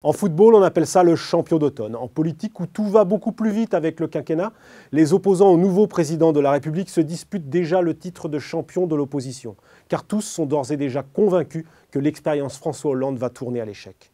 En football, on appelle ça le champion d'automne. En politique, où tout va beaucoup plus vite avec le quinquennat, les opposants au nouveau président de la République se disputent déjà le titre de champion de l'opposition. Car tous sont d'ores et déjà convaincus que l'expérience François Hollande va tourner à l'échec.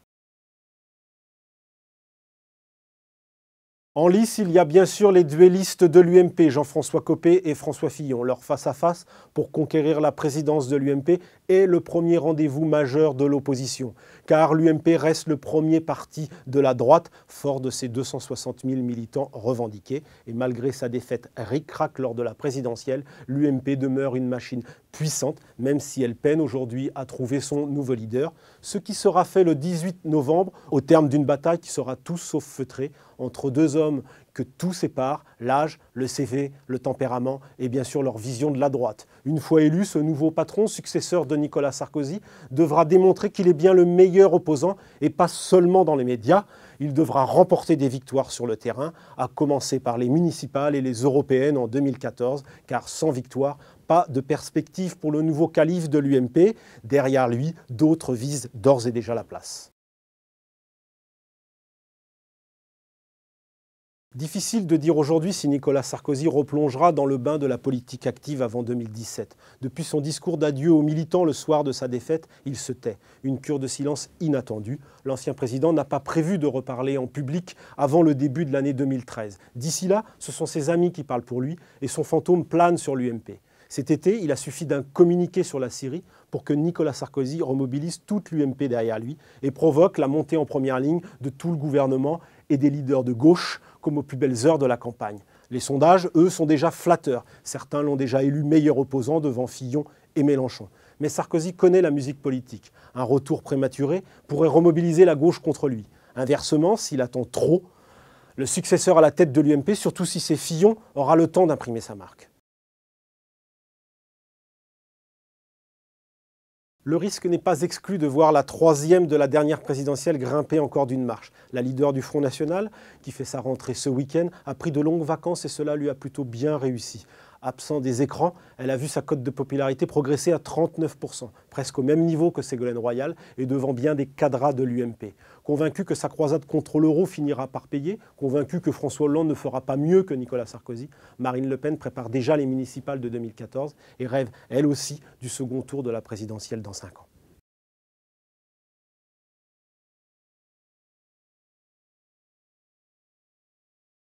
En lice, il y a bien sûr les duellistes de l'UMP, Jean-François Copé et François Fillon. Leur face-à-face pour conquérir la présidence de l'UMP est le premier rendez-vous majeur de l'opposition. Car l'UMP reste le premier parti de la droite, fort de ses 260 000 militants revendiqués. Et malgré sa défaite ric-rac lors de la présidentielle, l'UMP demeure une machine puissante, même si elle peine aujourd'hui à trouver son nouveau leader. Ce qui sera fait le 18 novembre, au terme d'une bataille qui sera tout sauf feutrée, entre deux hommes que tout sépare, l'âge, le CV, le tempérament et bien sûr leur vision de la droite. Une fois élu, ce nouveau patron, successeur de Nicolas Sarkozy, devra démontrer qu'il est bien le meilleur opposant et pas seulement dans les médias. Il devra remporter des victoires sur le terrain, à commencer par les municipales et les européennes en 2014, car sans victoire, pas de perspective pour le nouveau calife de l'UMP. Derrière lui, d'autres visent d'ores et déjà la place. Difficile de dire aujourd'hui si Nicolas Sarkozy replongera dans le bain de la politique active avant 2017. Depuis son discours d'adieu aux militants le soir de sa défaite, il se tait. Une cure de silence inattendue. L'ancien président n'a pas prévu de reparler en public avant le début de l'année 2013. D'ici là, ce sont ses amis qui parlent pour lui et son fantôme plane sur l'UMP. Cet été, il a suffi d'un communiqué sur la Syrie pour que Nicolas Sarkozy remobilise toute l'UMP derrière lui et provoque la montée en première ligne de tout le gouvernement et des leaders de gauche comme aux plus belles heures de la campagne. Les sondages, eux, sont déjà flatteurs. Certains l'ont déjà élu meilleur opposant devant Fillon et Mélenchon. Mais Sarkozy connaît la musique politique. Un retour prématuré pourrait remobiliser la gauche contre lui. Inversement, s'il attend trop, le successeur à la tête de l'UMP, surtout si c'est Fillon, aura le temps d'imprimer sa marque. Le risque n'est pas exclu de voir la troisième de la dernière présidentielle grimper encore d'une marche. La leader du Front National, qui fait sa rentrée ce week-end, a pris de longues vacances et cela lui a plutôt bien réussi. Absent des écrans, elle a vu sa cote de popularité progresser à 39%, presque au même niveau que Ségolène Royal et devant bien des cadras de l'UMP. Convaincue que sa croisade contre l'euro finira par payer, convaincue que François Hollande ne fera pas mieux que Nicolas Sarkozy, Marine Le Pen prépare déjà les municipales de 2014 et rêve, elle aussi, du second tour de la présidentielle dans 5 ans.